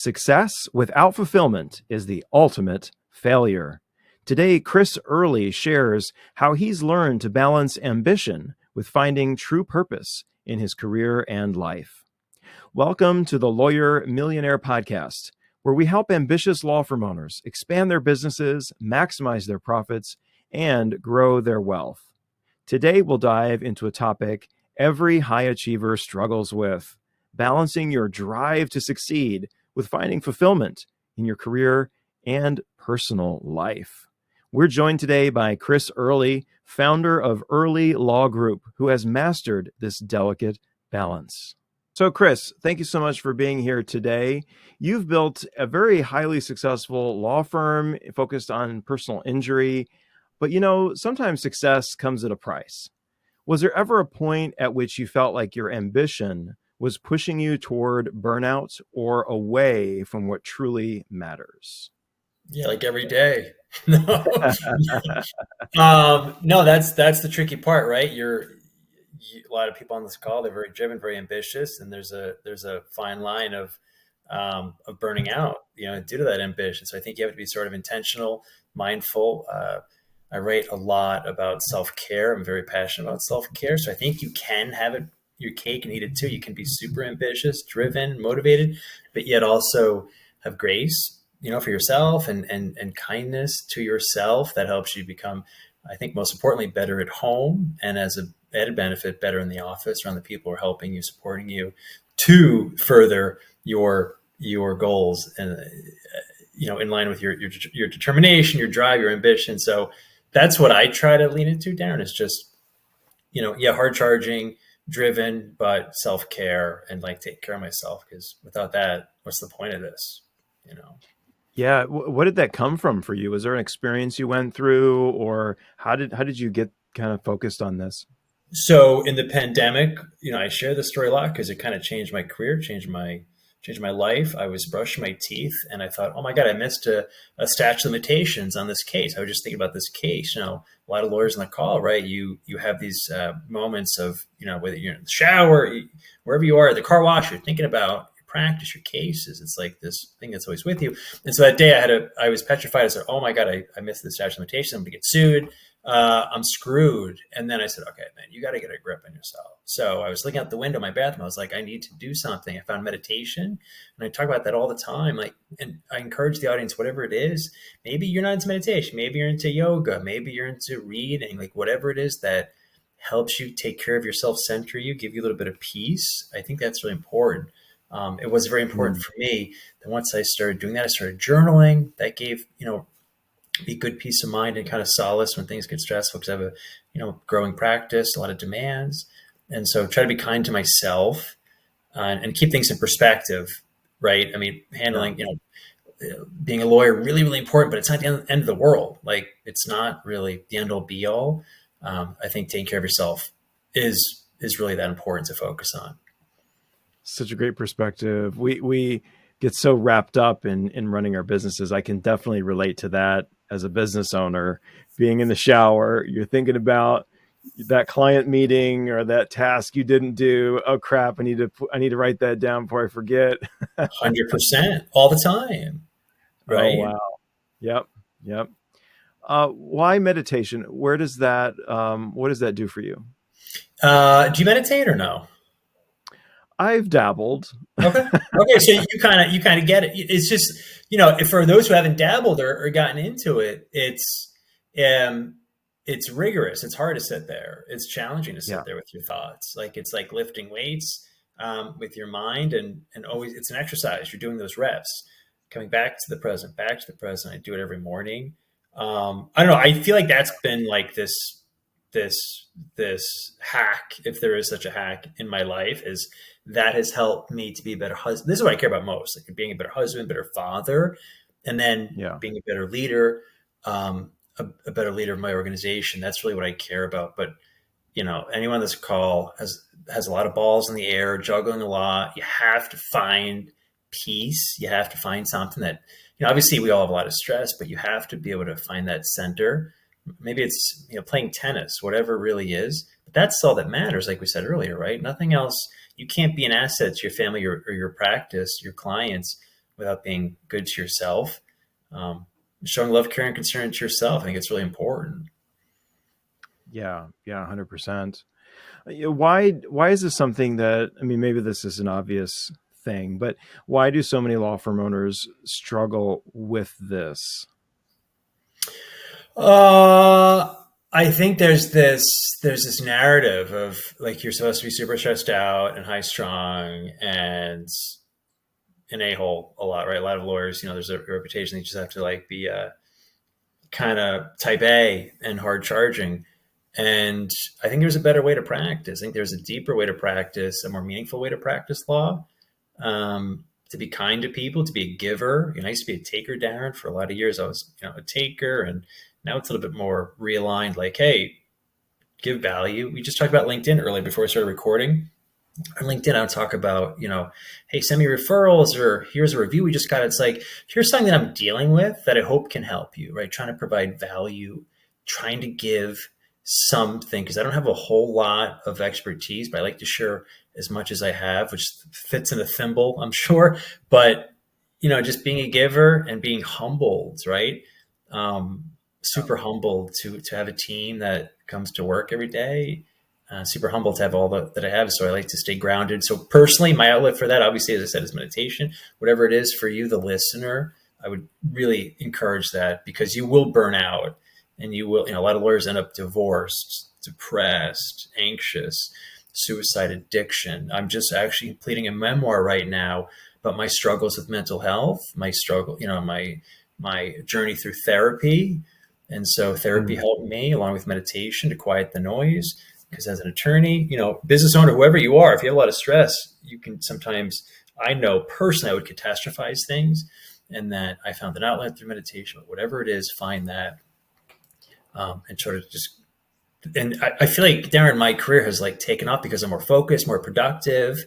Success without fulfillment is the ultimate failure. Today, Chris Earley shares how he's learned to balance ambition with finding true purpose in his career and life. Welcome to the Lawyer Millionaire Podcast, where we help ambitious law firm owners expand their businesses, maximize their profits, and grow their wealth. Today, we'll dive into a topic every high achiever struggles with: balancing your drive to succeed with finding fulfillment in your career and personal life. We're joined today by Chris Earley, founder of Earley Law Group, who has mastered this delicate balance. So, Chris, thank you so much for being here today. You've built a very highly successful law firm focused on personal injury, but sometimes success comes at a price. Was there ever a point at which you felt like your ambition was pushing you toward burnout or away from what truly matters? Yeah, like every day. No, no, that's the tricky part, right? A lot of people on this call, they're very driven, very ambitious, and there's a fine line of burning out, due to that ambition. So I think you have to be sort of intentional, mindful. I write a lot about self-care. I'm very passionate about self-care. So I think you can have it, your cake and eat it too. You can be super ambitious, driven, motivated, but yet also have grace, for yourself and kindness to yourself that helps you become, I think most importantly, better at home, and as a added benefit, better in the office around the people who are helping you, supporting you to further your goals and, in line with your determination, your drive, your ambition. So that's what I try to lean into, Darren, is just, hard charging, driven, but self-care and take care of myself. Because without that, what's the point of this? Yeah. What did that come from for you? Was there an experience you went through, or how did you get kind of focused on this? So in the pandemic, I share this story a lot because it kind of changed my career, changed my life. I was brushing my teeth and I thought, oh my God, I missed a statute of limitations on this case. I was just thinking about this case. A lot of lawyers on the call, right? You have these moments of, whether you're in the shower, wherever you are, at the car wash, you're thinking about your practice, your cases. It's like this thing that's always with you. And so that day I was petrified. I said, oh my God, I missed the statute of limitations. I'm going to get sued. I'm screwed. And then I said, okay, man, you got to get a grip on yourself. So I was looking out the window of my bathroom. I was like, I need to do something. I found meditation, and I talk about that all the time. And I encourage the audience, whatever it is, maybe you're not into meditation, maybe you're into yoga, maybe you're into reading, whatever it is that helps you take care of yourself, center you, give you a little bit of peace. I think that's really important. It was very important for me that once I started doing that, I started journaling. That gave, be good peace of mind and kind of solace when things get stressful, because I have a growing practice, a lot of demands, and so try to be kind to myself and keep things in perspective, right? I mean, handling being a lawyer, really, really important, but it's not the end of the world. It's not really the end all be all. I think taking care of yourself is really that important to focus on. Such a great perspective. We get so wrapped up in running our businesses. I can definitely relate to that as a business owner. Being in the shower, you're thinking about that client meeting or that task you didn't do. Oh crap! I need to write that down before I forget. 100% all the time. Right? Oh wow. Yep. Why meditation? Where does that? What does that do for you? Do you meditate or no? I've dabbled. Okay. So you kind of get it. It's just, for those who haven't dabbled or gotten into it, it's rigorous. It's hard to sit there. It's challenging to sit there with your thoughts. It's like lifting weights with your mind, and always it's an exercise. You're doing those reps, coming back to the present. I do it every morning. I don't know. I feel like that's been like this hack, if there is such a hack in my life, is that has helped me to be a better husband. This is what I care about most, being a better husband, better father, and then being a better leader, a better leader of my organization. That's really what I care about. But, anyone on this call has a lot of balls in the air, juggling a lot. You have to find peace. You have to find something that, obviously we all have a lot of stress, but you have to be able to find that center. Maybe it's, playing tennis, whatever it really is. But that's all that matters, like we said earlier, right? Nothing else. You can't be an asset to your family or your practice, your clients, without being good to yourself. Showing love, care, and concern to yourself, I think it's really important. Yeah, 100%. Why is this something that, I mean, maybe this is an obvious thing, but why do so many law firm owners struggle with this? Uh, I think there's this narrative of like you're supposed to be super stressed out and high strung and an a-hole a lot, right? A lot of lawyers, there's a reputation that you just have to like be kind of type A and hard charging. And I think there's a better way to practice. I think there's a deeper way to practice, a more meaningful way to practice law. To be kind to people, to be a giver. I used to be a taker, Darren. For a lot of years, I was, a taker, and now it's a little bit more realigned. Like, hey, give value. We just talked about LinkedIn earlier before we started recording. On LinkedIn, I would talk about, hey, send me referrals, or here's a review we just got. It's like, here's something that I'm dealing with that I hope can help you, right? Trying to provide value, trying to give something, because I don't have a whole lot of expertise, but I like to share as much as I have, which fits in a thimble, I'm sure. But, just being a giver and being humbled, right? Super humbled to have a team that comes to work every day. Super humbled to have all that I have. So I like to stay grounded. So personally, my outlet for that, obviously, as I said, is meditation. Whatever it is for you, the listener, I would really encourage that, because you will burn out, and you will, a lot of lawyers end up divorced, depressed, anxious, suicide, addiction. I'm just actually completing a memoir right now about my struggles with mental health, my struggle, my journey through therapy. And so therapy helped me, along with meditation, to quiet the noise. Because as an attorney, business owner, whoever you are, if you have a lot of stress, you can sometimes, I know personally, I would catastrophize things, and that I found an outlet through meditation. But whatever it is, find that, and sort of just, and I feel like, Darren, my career has like taken off because I'm more focused, more productive,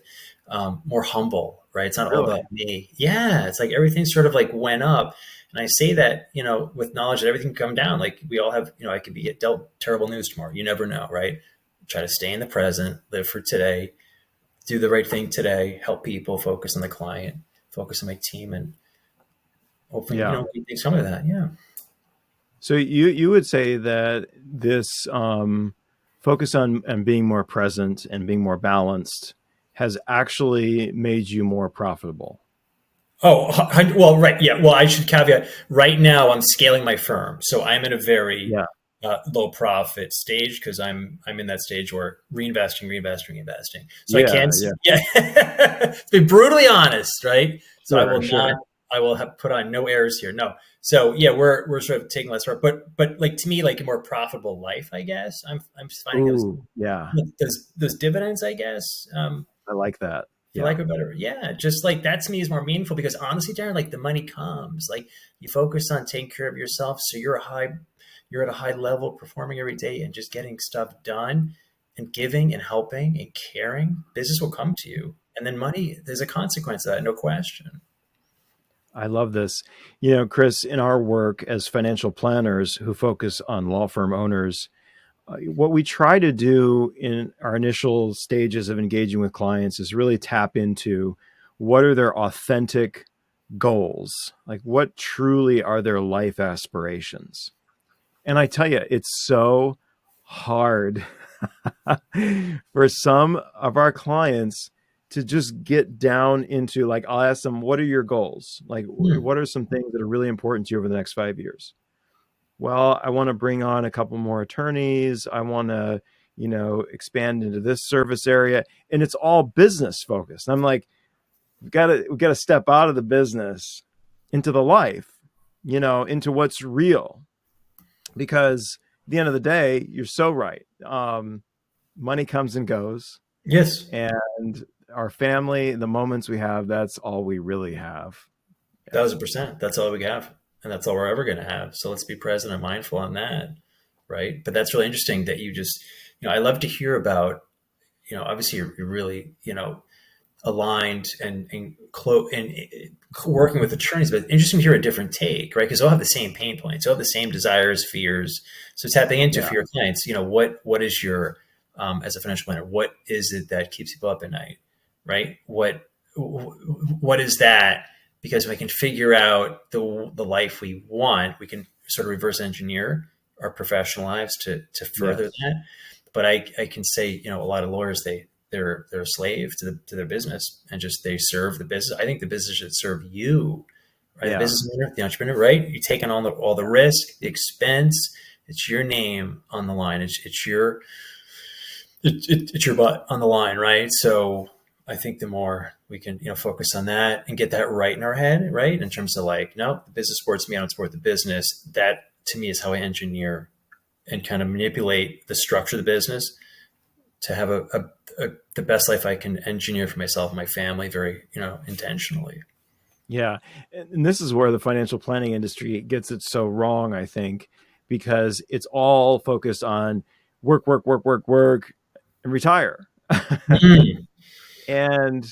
more humble, right? It's not all about me. Yeah. It's like everything sort of like went up. And I say that, with knowledge that everything can come down. Like we all have, I could be dealt terrible news tomorrow. You never know, right? Try to stay in the present, live for today, do the right thing today, help people, focus on the client, focus on my team, and hopefully, we take some of that. Yeah. So you would say that this focus on being more present and being more balanced has actually made you more profitable? Oh, well, right. Yeah. Well, I should caveat, right now I'm scaling my firm. So I'm in a very low profit stage, because I'm in that stage where reinvesting. So I can't, to be brutally honest, right? So I will not, I will have put on no airs here. No. So yeah, we're sort of taking less work, but like, to me, like a more profitable life, I guess. I'm finding those dividends, I guess. I like that. You like it better. Yeah. Just like that to me is more meaningful, because honestly, Darren, like the money comes, like you focus on taking care of yourself. So you're at a high level, performing every day and just getting stuff done and giving and helping and caring. Business will come to you. And then money, there's a consequence of that, no question. I love this. Chris, in our work as financial planners who focus on law firm owners, what we try to do in our initial stages of engaging with clients is really tap into what are their authentic goals, like what truly are their life aspirations. And I tell you, it's so hard for some of our clients to just get down into, like, I'll ask them, what are your goals? Like, what are some things that are really important to you over the next 5 years? Well, I want to bring on a couple more attorneys. I want to, expand into this service area. And it's all business focused. And I'm like, we've got to step out of the business into the life, into what's real. Because at the end of the day, you're so right. Money comes and goes. Yes. And our family, the moments we have, that's all we really have. 1,000%. That's all we have. And that's all we're ever going to have. So let's be present and mindful on that. Right. But that's really interesting that you just, I love to hear about, obviously you're really, aligned and working with attorneys, but interesting to hear a different take, right? Because they'll have the same pain points, they'll have the same desires, fears. So tapping into for your clients, what is your, as a financial planner, what is it that keeps people up at night, right? What is that because if I can figure out the life we want, we can sort of reverse engineer our professional lives to further that. But I can say, a lot of lawyers, they're a slave to their business, and just they serve the business. I think the business should serve you, right? The business owner, the entrepreneur, right? You're taking on all the risk, the expense. It's your name on the line. It's your butt on the line, right? So I think the more we can, focus on that and get that right in our head, right? In terms of like, no, the business supports me, I don't support the business. That to me is how I engineer and kind of manipulate the structure of the business to have the best life I can engineer for myself and my family very, intentionally. Yeah. And this is where the financial planning industry gets it so wrong, I think, because it's all focused on work, and retire. Mm. And,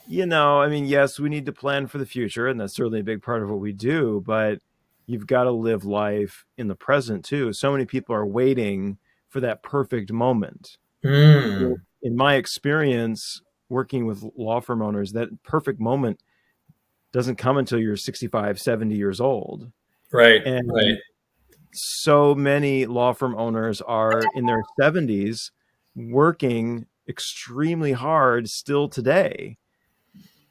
yes, we need to plan for the future, and that's certainly a big part of what we do, but you've got to live life in the present too. So many people are waiting for that perfect moment. Mm. In my experience working with law firm owners, that perfect moment doesn't come until you're 65, 70 years old. Right. And Right. so many law firm owners are in their 70s working extremely hard still today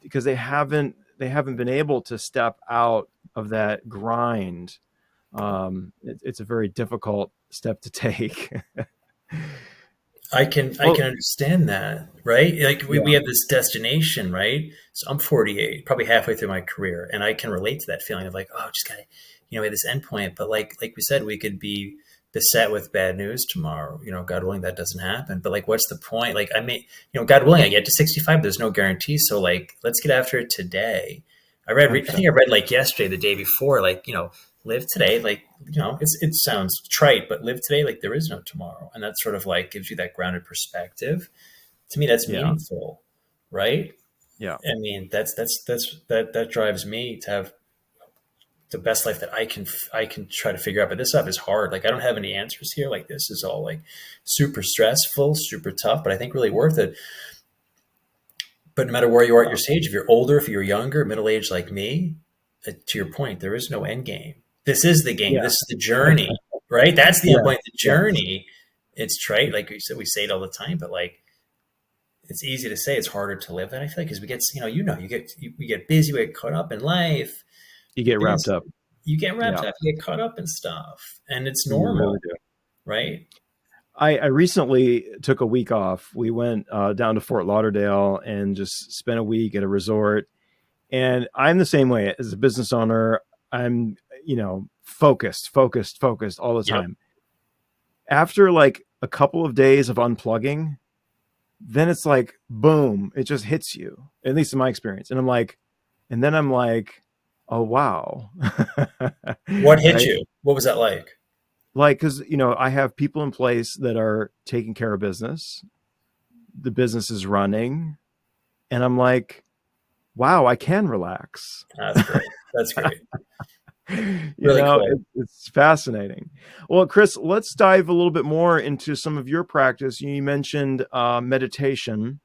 because they haven't been able to step out of that grind. It's a very difficult step to take. I can understand that, right? Like we have this destination, right? So I'm 48, probably halfway through my career, and I can relate to that feeling of like, oh, just gotta, we have this endpoint. But like we said, we could be beset with bad news tomorrow. God willing, that doesn't happen. But like, what's the point? Like, I may, God willing, I get to 65. There's no guarantee. So like, let's get after it today. I think I read like yesterday, the day before, like, live today, like, it sounds trite, but live today like there is no tomorrow. And that sort of like gives you that grounded perspective. To me, that's meaningful, right? Yeah. I mean, that drives me to have the best life that I can try to figure out. But this stuff is hard. Like, I don't have any answers here. Like, this is all like super stressful, super tough, but I think really worth it. But no matter where you are at your stage, if you're older, if you're younger, middle-aged like me, to your point, there is no end game. This is the game. Yeah. This is the journey, right? That's the end point, the journey. Yeah. It's trite. Like you said, we say it all the time, but like, it's easy to say, it's harder to live. And I feel like as we get, we get busy, we get caught up in life. You get wrapped up. You get wrapped up, you get caught up in stuff, and it's normal, really, right? I recently took a week off. We went down to Fort Lauderdale and just spent a week at a resort. And I'm the same way as a business owner. I'm, focused all the time. Yep. After like a couple of days of unplugging, then it's like, boom, it just hits you, at least in my experience. And then I'm like, oh, wow. What hit you? What was that like? Like, because, I have people in place that are taking care of business. The business is running. And I'm like, wow, I can relax. That's great. That's great. Really cool. It's fascinating. Well, Chris, let's dive a little bit more into some of your practice. You mentioned meditation.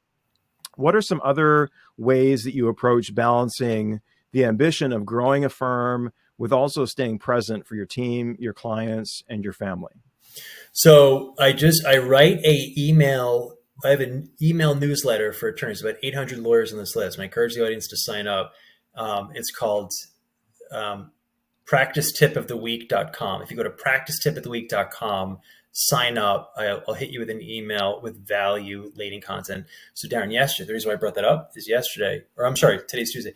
What are some other ways that you approach balancing the ambition of growing a firm with also staying present for your team, your clients, and your family? So I write I have an email newsletter for attorneys, about 800 lawyers on this list. I encourage the audience to sign up. It's called practicetipoftheweek.com. If you go to practicetipoftheweek.com, sign up. I'll hit you with an email with value laden content. So Darren, yesterday, the reason why I brought that up is today's Tuesday.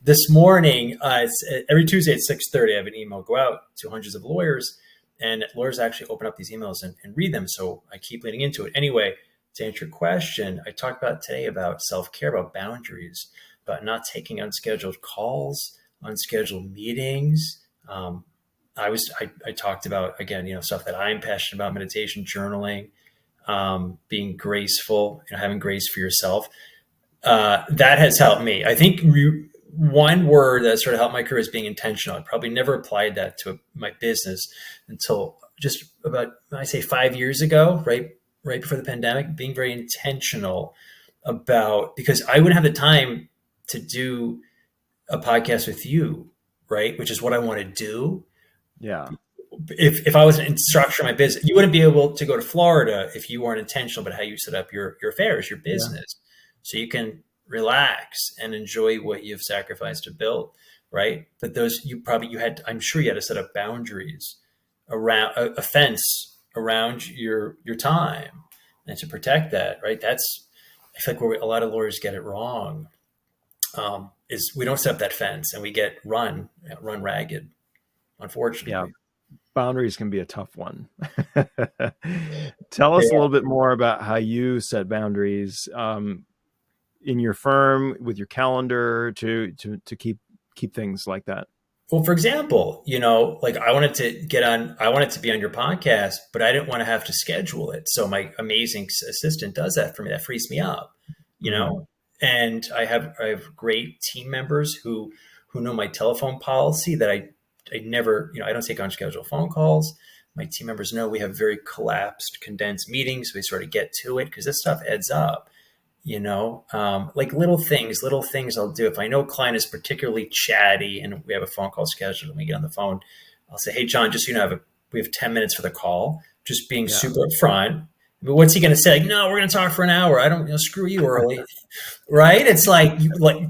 This morning, every Tuesday at 6:30, I have an email go out to hundreds of lawyers, and lawyers actually open up these emails and read them. So I keep leading into it. Anyway, to answer your question, I talked about today about self-care, about boundaries, about not taking unscheduled calls, unscheduled meetings. I talked about, again, stuff that I'm passionate about: meditation, journaling, being graceful, having grace for yourself. That has helped me. I think one word that sort of helped my career is being intentional. I probably never applied that to my business until just about, I say 5 years ago, right before the pandemic, being very intentional about, because I wouldn't have the time to do a podcast with you, right? Which is what I want to do. Yeah. If I was an instructor in my business, you wouldn't be able to go to Florida if you weren't intentional about how you set up your affairs, your Yeah. business. So you can relax and enjoy what you've sacrificed to build, right? But those I'm sure you had to set up boundaries around a fence around your time and to protect that, right? I feel like where a lot of lawyers get it wrong, is we don't set up that fence and we get run ragged, Yeah. unfortunately. Boundaries can be a tough one. Tell us a Yeah. little bit more about how you set boundaries in your firm with your calendar to keep things like that. Well, for example, like I wanted to be on your podcast, but I didn't want to have to schedule it. So my amazing assistant does that for me. That frees me up, you Mm-hmm. know, and I have great team members who know my telephone policy that I never, I don't take unscheduled phone calls. My team members know we have very collapsed, condensed meetings. We sort of get to it because this stuff adds up. Like little things I'll do. If I know a client is particularly chatty and we have a phone call scheduled and we get on the phone, I'll say, hey, John, just, we have 10 minutes for the call, just being Yeah. super upfront. I mean, what's he going to say? Like, no, we're going to talk for an hour. I don't, screw you, Early. Right. It's like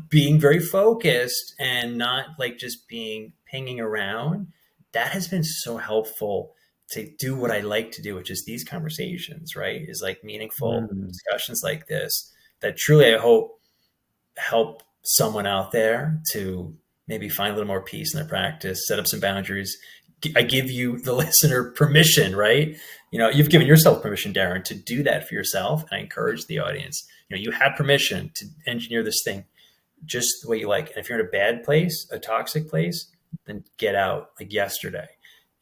being very focused and not like just pinging around. That has been so helpful to do what I like to do, which is these conversations, right? Is like meaningful Mm. discussions like this that truly I hope help someone out there to maybe find a little more peace in their practice, set up some boundaries. I give you, the listener, permission, right? You've given yourself permission, Darren, to do that for yourself. And I encourage the audience, you have permission to engineer this thing just the way you like. And if you're in a bad place, a toxic place, then get out like yesterday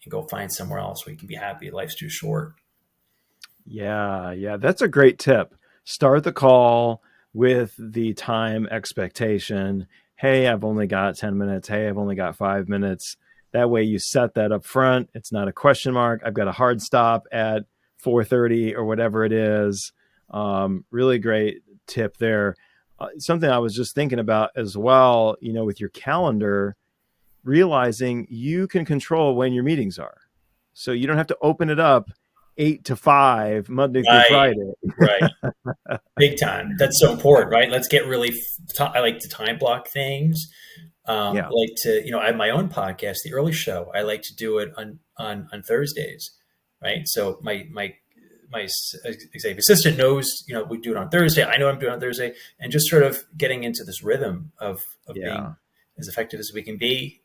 and go find somewhere else where you can be happy. Life's too short. Yeah, that's a great tip. Start the call with the time expectation. Hey, I've only got 10 minutes. Hey, I've only got 5 minutes. That way you set that up front. It's not a question mark. I've got a hard stop at 4:30 or whatever it is. Really great tip there. Something I was just thinking about as well, with your calendar, realizing you can control when your meetings are. So you don't have to open it up 8 to 5, Monday through Right, Friday. right. Big time. That's so important, right? Let's get really, I like to time block things. I Yeah. like to, I have my own podcast, The Early Show. I like to do it on Thursdays, right? So my executive assistant knows, we do it on Thursday. I know I'm doing it on Thursday, and just sort of getting into this rhythm of being Yeah. as effective as we can be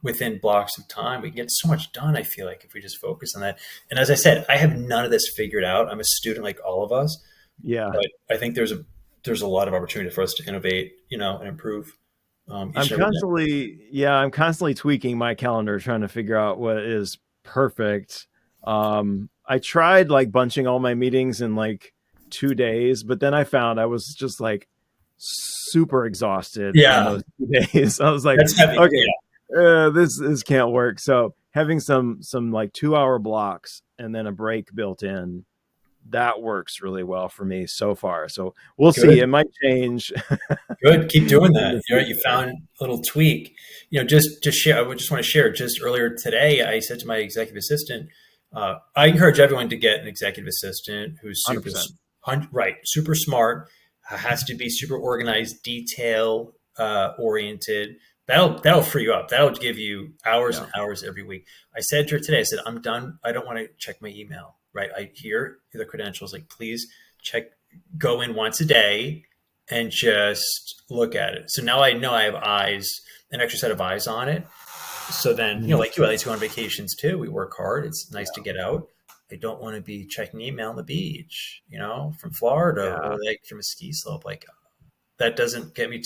within blocks of time. We can get so much done, I feel like, if we just focus on that. And as I said, I have none of this figured out. I'm a student like all of us, Yeah. but I think there's a lot of opportunity for us to innovate, and improve I'm each and every day. constantly tweaking my calendar, trying to figure out what is perfect. I tried like bunching all my meetings in like 2 days, but then I found I was just like super exhausted on Yeah, those 2 days. I was like, that's heavy. okay, Yeah. this can't work. So having some like 2 hour blocks and then a break built in, that works really well for me so far. So we'll see. Good. It might change. Good. Keep doing in that. the You future. found a little tweak. Just share. I would just want to share. Just earlier today, I said to my executive assistant, I encourage everyone to get an executive assistant who's 100%. super smart, has to be super organized, detail oriented. That'll free you up. That'll give you hours Yeah. and hours every week. I said to her today, I said, I'm done. I don't want to check my email. Right. I hear the credentials. Like, please go in once a day and just look at it. So now I know I have an extra set of eyes on it. So then, Mhm. like you, I like to go on vacations too. We work hard. It's nice to Yeah. get out. I don't want to be checking email on the beach, from Florida Yeah. or like from a ski slope. Like, that doesn't get me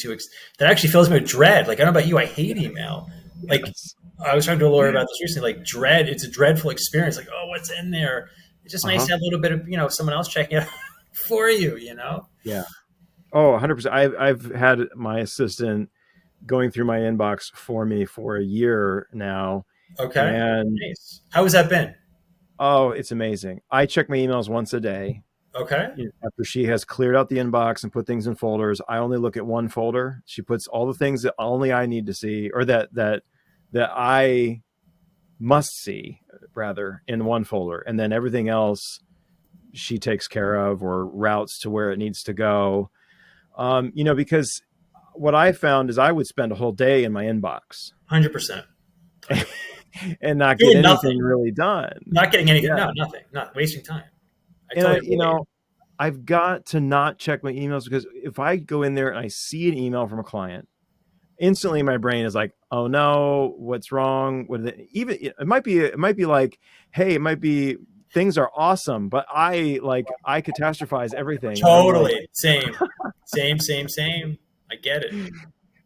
that actually fills me with dread. Like, I don't know about you. I hate email. Like, Yes. I was talking to a lawyer about this recently, like dread. It's a dreadful experience. Like, oh, what's in there? It's just nice Uh-huh. to have a little bit of, someone else checking it for you, Yeah. Oh, 100%. I've had my assistant going through my inbox for me for a year now. Okay. And Nice. How has that been? oh, it's amazing. I check my emails once a day. Okay. After she has cleared out the inbox and put things in folders, I only look at one folder. She puts all the things that only I need to see, or that I must see, rather, in one folder, and then everything else she takes care of or routes to where it needs to go. Because what I found is I would spend a whole day in my inbox 100%. and not get Doing anything nothing. really done. Not getting anything. Yeah. No, nothing. Not wasting time. I And totally relate. I've got to not check my emails, because if I go in there and I see an email from a client, instantly my brain is like, oh no, what's wrong with it? Even it might be like, hey, it might be things are awesome, but I catastrophize everything. And I'm like, Totally. Same. Same. I get it. and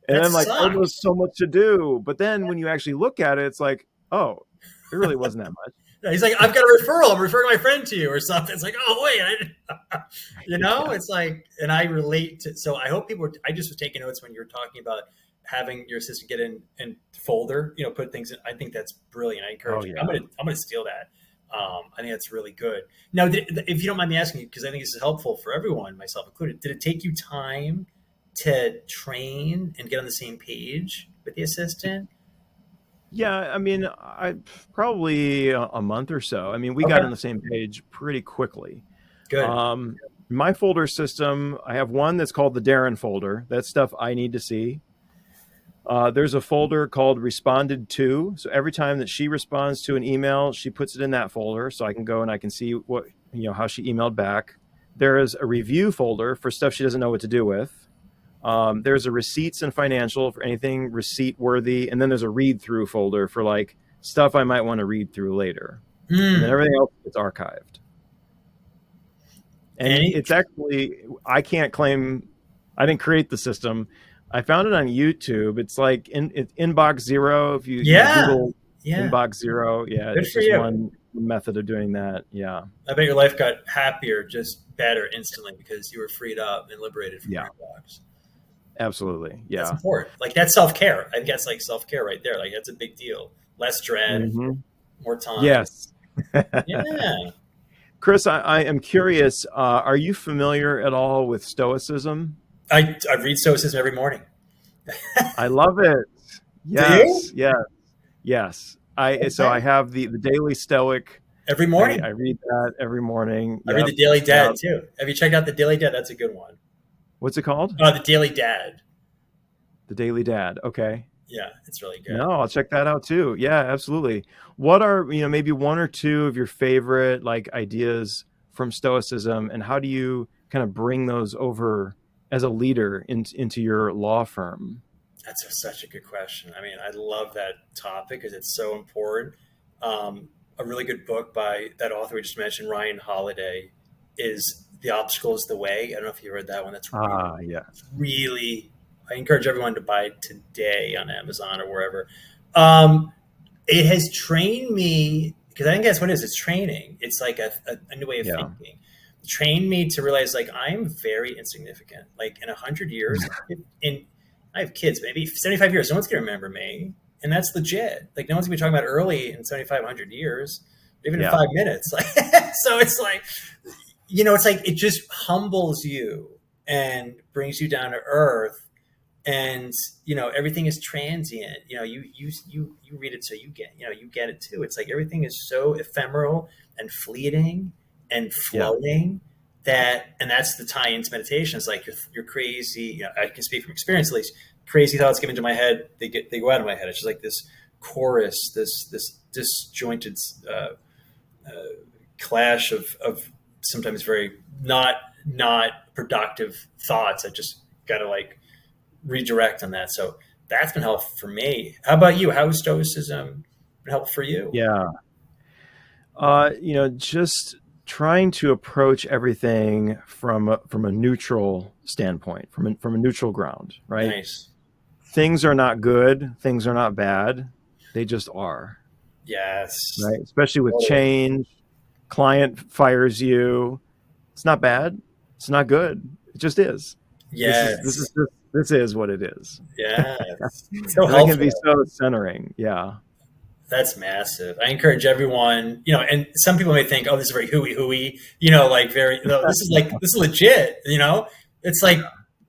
That I'm like, oh, sucks. there's so much to do. But then when you actually look at it, it's like, oh, it really wasn't that much. He's like, I've got a referral. I'm referring my friend to you or something. It's like, oh, wait. Yeah. It's like, and I relate to, so I hope I just was taking notes when you were talking about having your assistant get in and folder, put things in. I think that's brilliant. I encourage you. Yeah. I'm going to steal that. I think that's really good. Now, if you don't mind me asking you, because I think this is helpful for everyone, myself included, did it take you time to train and get on the same page with the assistant? Yeah, I mean, I probably a month or so. I mean, we got Okay, on the same page pretty quickly. good. Um, my folder system, I have one that's called the Darren folder. That's stuff I need to see. There's a folder called responded to. So every time that she responds to an email, she puts it in that folder, so I can go and I can see how she emailed back. There is a review folder for stuff she doesn't know what to do with. There's a receipts and financial for anything receipt worthy. And then there's a read through folder for like stuff I might want to read through later. And then everything else is archived. And Any, it's actually, I can't claim I didn't create the system. I found it on YouTube. It's like it's inbox zero. If you yeah, Google yeah. inbox zero, yeah, Good it's for just you. one method of doing that. Yeah. I bet your life got happier, just better instantly because you were freed up and liberated from Yeah, your inbox. absolutely. That's Yeah. important. Like that's self care. I think that's like self care right there. Like that's a big deal. Less dread, Hmm. more time. Yes. Yeah. Chris, I am curious. Are you familiar at all with Stoicism? I read Stoicism every morning. I love it. Do you? Yes, yes, yes. I Okay. have the Daily Stoic. Every I morning. read that every morning. I read the Yep, Daily Dad yep. too. Have you checked out the Daily Dad? That's a good one. What's it called? The Daily Dad. The Daily Dad. Okay. Yeah, it's really good. No, I'll check that out too. Yeah, absolutely. What are, maybe one or two of your favorite like ideas from Stoicism, and how do you kind of bring those over as a leader into your law firm? Such a good question. I mean, I love that topic because it's so important. A really good book by that author we just mentioned, Ryan Holiday, is "The Obstacle Is the Way." I don't know if you read that one. That's really, Ah, yeah. really. I encourage everyone to buy it today on Amazon or wherever. Um, it has trained me because I think that's what it is. It's training. It's like a new way of Yeah. thinking. Trained me to realize like I'm very insignificant. Like in 100 years, in I have kids, maybe 75 years, no one's gonna remember me, and that's legit. Like no one's gonna be talking about early in 7,500 years, even in Yeah. 5 minutes. Like so, it's like it's like it just humbles you and brings you down to earth and everything is transient. You read it so you get it too. It's like everything is so ephemeral and fleeting and Yeah. floating and that's the tie into meditation. It's like you're crazy. I can speak from experience at least. Crazy thoughts come into my head, they go out of my head. It's just like this chorus, this disjointed clash of sometimes very not productive thoughts. I just gotta like redirect on that. So that's been helpful for me. How about you? How has Stoicism been helpful for you? Yeah. Just trying to approach everything from a neutral standpoint, from a neutral ground, right? Nice. Things are not good, things are not bad, they just are, Yes. right? Especially with Totally. change, client fires you, it's not bad, it's not good, it just is. This is this Yes. is this is what it is. Yes. So And that can be helpful. so centering. Yeah. That's massive. I encourage everyone, and some people may think, oh, this is very hooey, like very, no, this is legit, it's like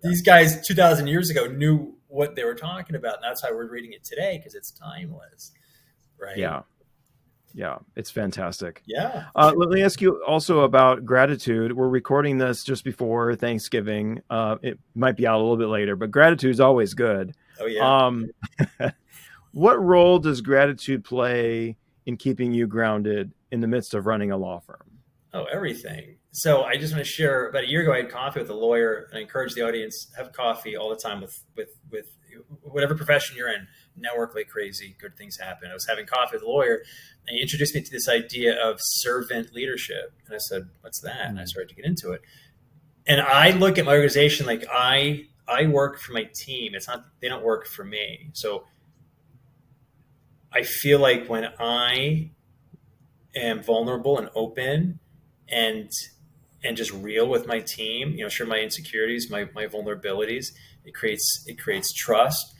these guys 2000 years ago knew what they were talking about. And that's why we're reading it today, because it's timeless. Right. Yeah. Yeah. It's fantastic. Yeah. Let me ask you also about gratitude. We're recording this just before Thanksgiving. It might be out a little bit later, but gratitude is always good. Oh, yeah. What role does gratitude play in keeping you grounded in the midst of running a law firm? Oh, everything. So I just want to share, about a year ago, I had coffee with a lawyer, and I encourage the audience, have coffee all the time with whatever profession you're in. Network like crazy, good things happen. I was having coffee with a lawyer, and he introduced me to this idea of servant leadership. And I said, what's that? And I started to get into it. And I look at my organization like I work for my team. It's not, they don't work for me. So I feel like when I am vulnerable and open and just real with my team, share my insecurities, my vulnerabilities, it creates trust,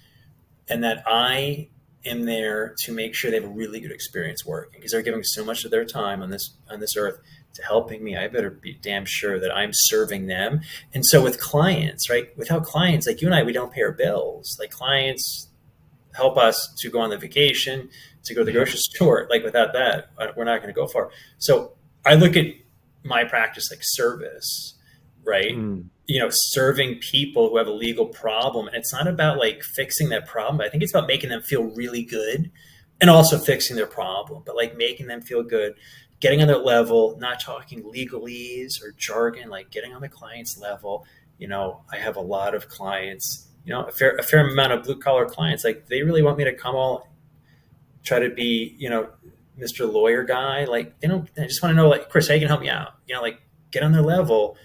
and that I am there to make sure they have a really good experience working, because they're giving so much of their time on this earth to helping me. I better be damn sure that I'm serving them. And so with clients, right? Without clients, like you and I, we don't pay our bills. Like clients help us to go on the vacation, to go to the grocery store. Like without that, we're not going to go far. So I look at my practice like service, right? Serving people who have a legal problem. And it's not about like fixing that problem, but I think it's about making them feel really good and also fixing their problem, but like making them feel good, getting on their level, not talking legalese or jargon, like getting on the client's level. I have a lot of clients, a fair amount of blue collar clients. Like they really want me to come all try to be, Mr. Lawyer guy. Like they just want to know, like, Chris, how you can help me out? Like get on their level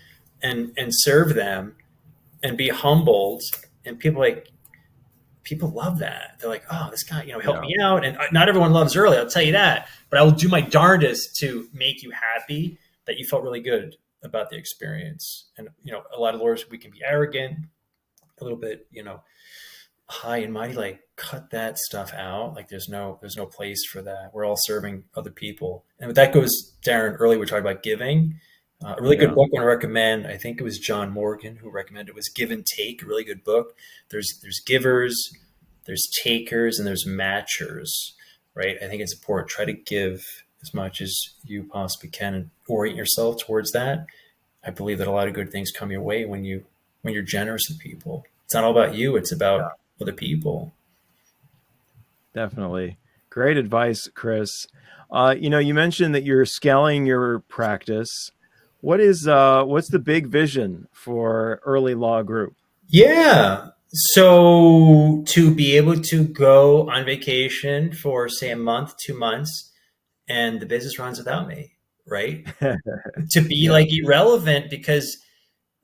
and serve them and be humbled. And people love that. They're like, oh, this guy, helped me out. And not everyone loves Early, I'll tell you that, but I will do my darndest to make you happy that you felt really good about the experience. And, a lot of lawyers, we can be arrogant, a little bit, high and mighty, like cut that stuff out. Like there's no place for that. We're all serving other people. And with that goes, Darren, earlier we talked about giving. A really good book I want to recommend. I think it was John Morgan who recommended it, was Give and Take, a really good book. There's givers, there's takers, and there's matchers, right? I think it's important. Try to give as much as you possibly can and orient yourself towards that. I believe that a lot of good things come your way when you're generous with people. It's not all about you. It's about other people. Definitely. Great advice, Chris. You mentioned that you're scaling your practice. What's the big vision for Early Law Group? Yeah. So to be able to go on vacation for, say, a month, 2 months, and the business runs without me, right? To be like irrelevant, because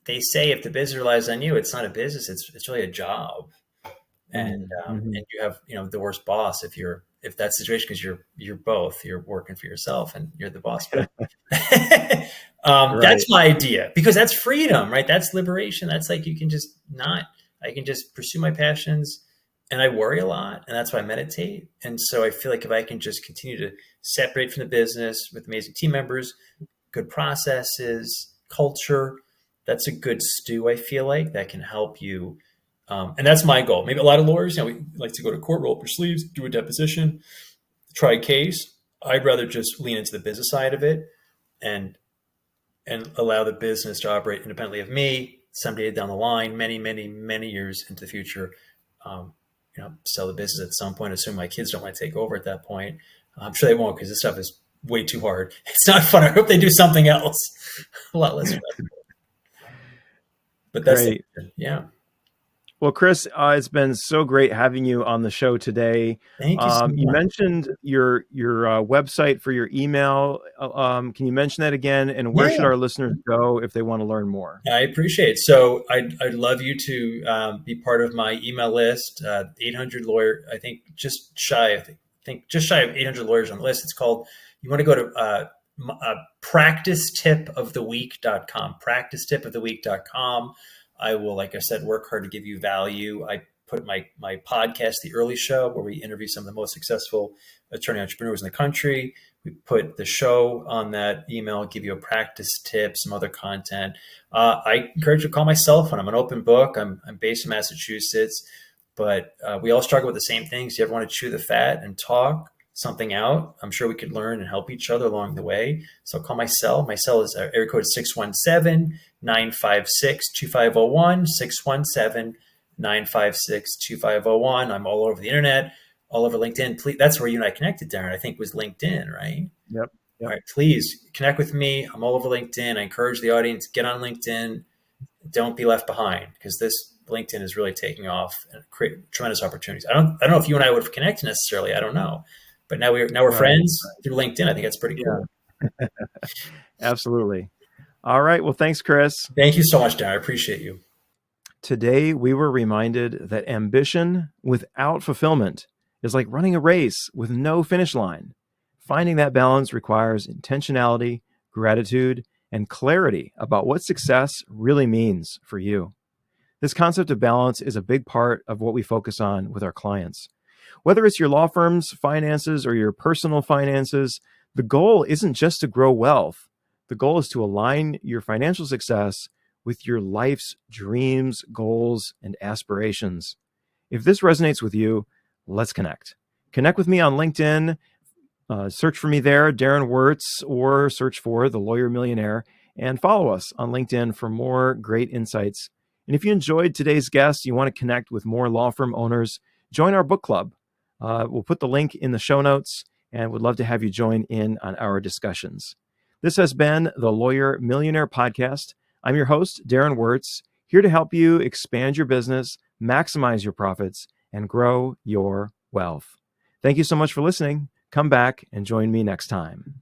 they say if the business relies on you, it's not a business, it's really a job. And and you have the worst boss if that's the situation, because you're working for yourself and you're the boss. Right. That's my idea, because that's freedom, right? That's liberation. That's like I can just pursue my passions. And I worry a lot, and that's why I meditate. And so I feel like if I can just continue to separate from the business with amazing team members, good processes, culture, that's a good stew, I feel like, that can help you. And that's my goal. Maybe a lot of lawyers, we like to go to court, roll up your sleeves, do a deposition, try a case. I'd rather just lean into the business side of it and allow the business to operate independently of me someday down the line, many, many, many years into the future. Sell the business at some point, assume my kids don't want to take over at that point. I'm sure they won't, because this stuff is way too hard. It's not fun. I hope they do something else a lot less stressful. But that's great. Yeah. Well, Chris, it's been so great having you on the show today. Thank you so much. You mentioned your website for your email. Can you mention that again? And where should our listeners go if they want to learn more? I appreciate it. So I'd love you to be part of my email list. 800 lawyer, I think just shy of 800 lawyers on the list. It's called, you want to go to practicetipoftheweek.com, practicetipoftheweek.com. I will, like I said, work hard to give you value. I put my podcast, The Early Show, where we interview some of the most successful attorney entrepreneurs in the country. We put the show on that email, give you a practice tip, some other content. I encourage you to call my cell phone. I'm an open book. I'm based in Massachusetts, but we all struggle with the same things. You ever want to chew the fat and talk something out? I'm sure we could learn and help each other along the way. So call my cell. My cell is area code 617-956-2501, 617-956-2501. I'm all over the internet, all over LinkedIn. Please, that's where you and I connected, Darren, I think was LinkedIn, right? Yep. All right, please connect with me. I'm all over LinkedIn. I encourage the audience, get on LinkedIn. Don't be left behind, because this LinkedIn is really taking off and create tremendous opportunities. I don't know if you and I would have connected necessarily. I don't know. But now we're Right. friends through LinkedIn. I think that's pretty cool. Yeah. Absolutely. All right. Well, thanks, Chris. Thank you so much, Darren. I appreciate you. Today, we were reminded that ambition without fulfillment is like running a race with no finish line. Finding that balance requires intentionality, gratitude, and clarity about what success really means for you. This concept of balance is a big part of what we focus on with our clients. Whether it's your law firm's finances or your personal finances, the goal isn't just to grow wealth. The goal is to align your financial success with your life's dreams, goals, and aspirations. If this resonates with you, let's connect. Connect with me on LinkedIn. Search for me there, Darren Wurz, or search for The Lawyer Millionaire, and follow us on LinkedIn for more great insights. And if you enjoyed today's guest, you want to connect with more law firm owners, join our book club. We'll put the link in the show notes, and would love to have you join in on our discussions. This has been the Lawyer Millionaire Podcast. I'm your host, Darren Wurz, here to help you expand your business, maximize your profits, and grow your wealth. Thank you so much for listening. Come back and join me next time.